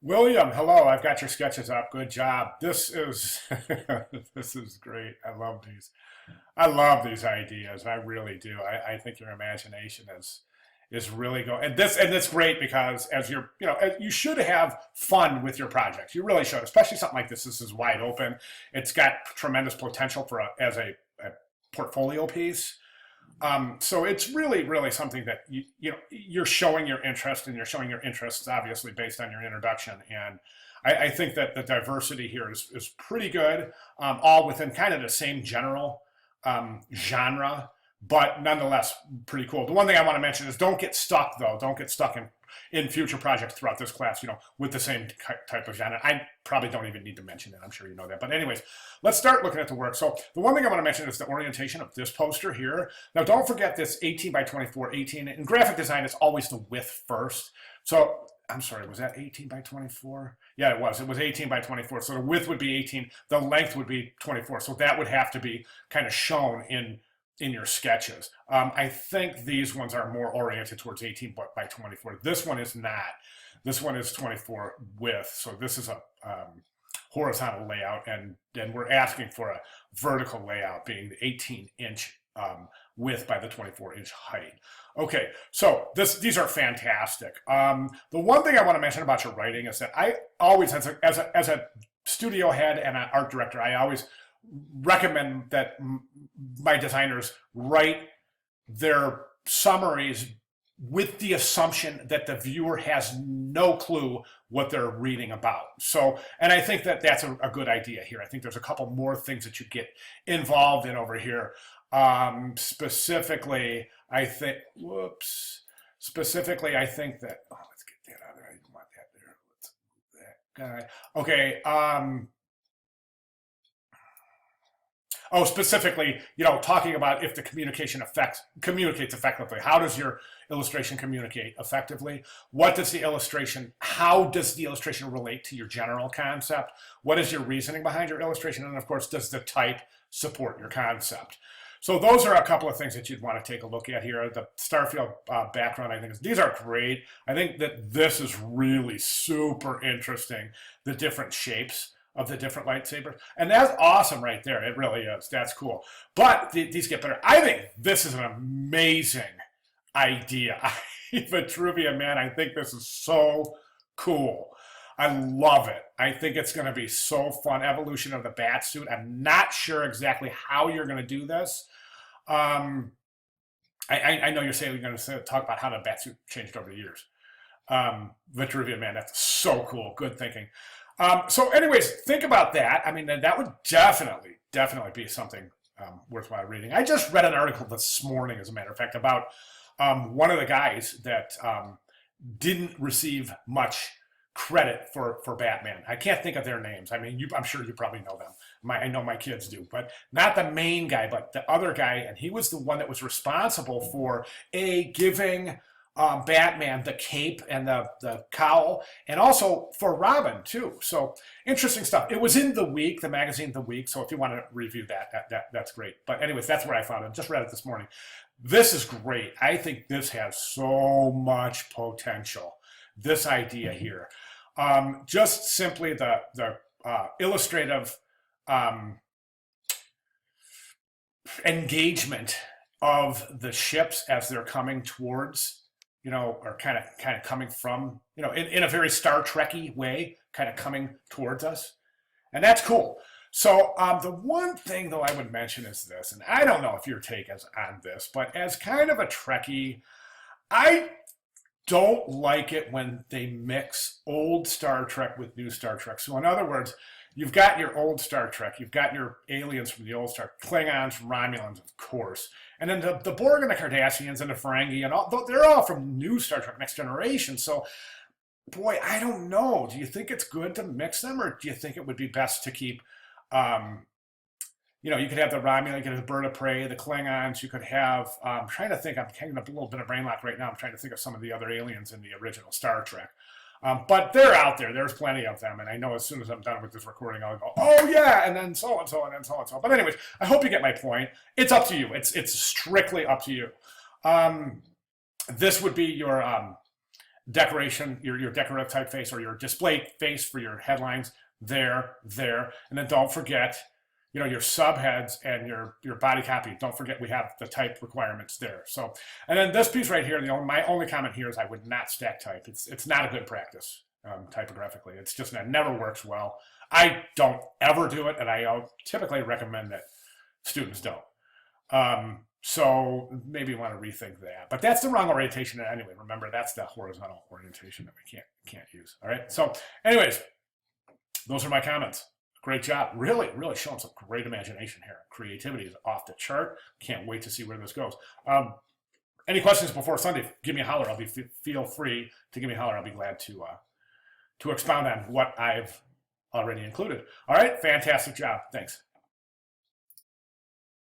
William, hello. I've got your sketches up. Good job. This is this is great. I love these. I love these ideas. I really do. I think your imagination is really go and it's great because as you're you should have fun with your projects. You really should, especially something like this. This is wide open. It's got tremendous potential for as a portfolio piece. So it's really something that you're showing your interest, and you're showing your interests obviously based on your introduction. And I think that the diversity here is pretty good, all within kind of the same general genre, but nonetheless pretty cool. The one thing I want to mention is don't get stuck though. Don't get stuck in future projects throughout this class, with the same type of genre. I probably don't even need to mention it. I'm sure you know that. But anyways, let's start looking at the work. So the one thing I want to mention is the orientation of this poster here. Now, don't forget this 18 by 24, 18. In graphic design, it's always the width first. So I'm sorry, was that 18 by 24? Yeah, it was. It was 18 by 24. So the width would be 18. The length would be 24. So that would have to be kind of shown in your sketches. I think these ones are more oriented towards 18 by 24. This one is not. This one is 24 width. So this is a horizontal layout, and then we're asking for a vertical layout being the 18-inch width by the 24-inch height. Okay, so these are fantastic. The one thing I want to mention about your writing is that I always, as a studio head and an art director, I always recommend that my designers write their summaries with the assumption that the viewer has no clue what they're reading about. So, and I think that that's a good idea here. I think there's a couple more things that you get involved in over here. Specifically, I think, specifically, I think that, oh, let's get that out of there. I didn't want that there. Let's move that guy. Okay. Oh, specifically, talking about if the communication communicates effectively. How does your illustration communicate effectively? How does the illustration relate to your general concept? What is your reasoning behind your illustration? And of course, does the type support your concept? So those are a couple of things that you'd want to take a look at here. The Starfield background, I think, these are great. I think that this is really super interesting, the different shapes of the different lightsabers. And that's awesome right there. It really is. That's cool. But these get better. I think this is an amazing idea. Vitruvian, man, I think this is so cool. I love it. I think it's going to be so fun. Evolution of the bat suit. I'm not sure exactly how you're going to do this. I know you're saying you're going to talk about how the bat suit changed over the years. Vitruvian, man, that's so cool. Good thinking. So anyways, think about that. I mean, that would definitely be something worthwhile reading. I just read an article this morning, as a matter of fact, about one of the guys that didn't receive much credit for Batman. I can't think of their names. I mean, I'm sure you probably know them. I know my kids do, but not the main guy, but the other guy. And he was the one that was responsible for giving Batman the cape and the cowl, and also for Robin too. So interesting stuff. It was in The Week, the magazine The Week. So if you want to review that's great. But anyways, that's where I found it. Just read it this morning. This is great. I think this has so much potential. This idea here, just simply the illustrative engagement of the ships as they're coming towards, or kind of coming from, in a very Star Trekky way, kind of coming towards us. And that's cool. So the one thing, though, I would mention is this, and I don't know if your take is on this, but as kind of a Trekkie, I don't like it when they mix old Star Trek with new Star Trek. So in other words, you've got your old Star Trek, you've got your aliens from the old Star Trek, Klingons, Romulans, of course. And then the Borg and the Cardassians and the Ferengi, and all, they're all from new Star Trek Next Generation. So, boy, I don't know. Do you think it's good to mix them, or do you think it would be best to keep, you could have the Romulan, you could have the Bird of Prey, the Klingons, you could have, I'm trying to think, I'm hanging up a little bit of brain lock right now. I'm trying to think of some of the other aliens in the original Star Trek. But they're out there. There's plenty of them. And I know as soon as I'm done with this recording, I'll go, oh, yeah, and then so and so, and then so and so. But anyways, I hope you get my point. It's up to you. It's strictly up to you. This would be your decoration, your decorative typeface or your display face for your headlines there, and then don't forget, your subheads and your body copy. Don't forget we have the type requirements there. So, and then this piece right here, my only comment here is I would not stack type. It's not a good practice typographically. It's just, it never works well. I don't ever do it, and I typically recommend that students don't. So maybe you want to rethink that. But that's the wrong orientation anyway. Remember, that's the horizontal orientation that we can't use. All right. So, anyways, those are my comments. Great job. Really, really showing some great imagination here. Creativity is off the chart. Can't wait to see where this goes. Any questions before Sunday? Give me a holler. Feel free to give me a holler. I'll be glad to expound on what I've already included. All right. Fantastic job. Thanks.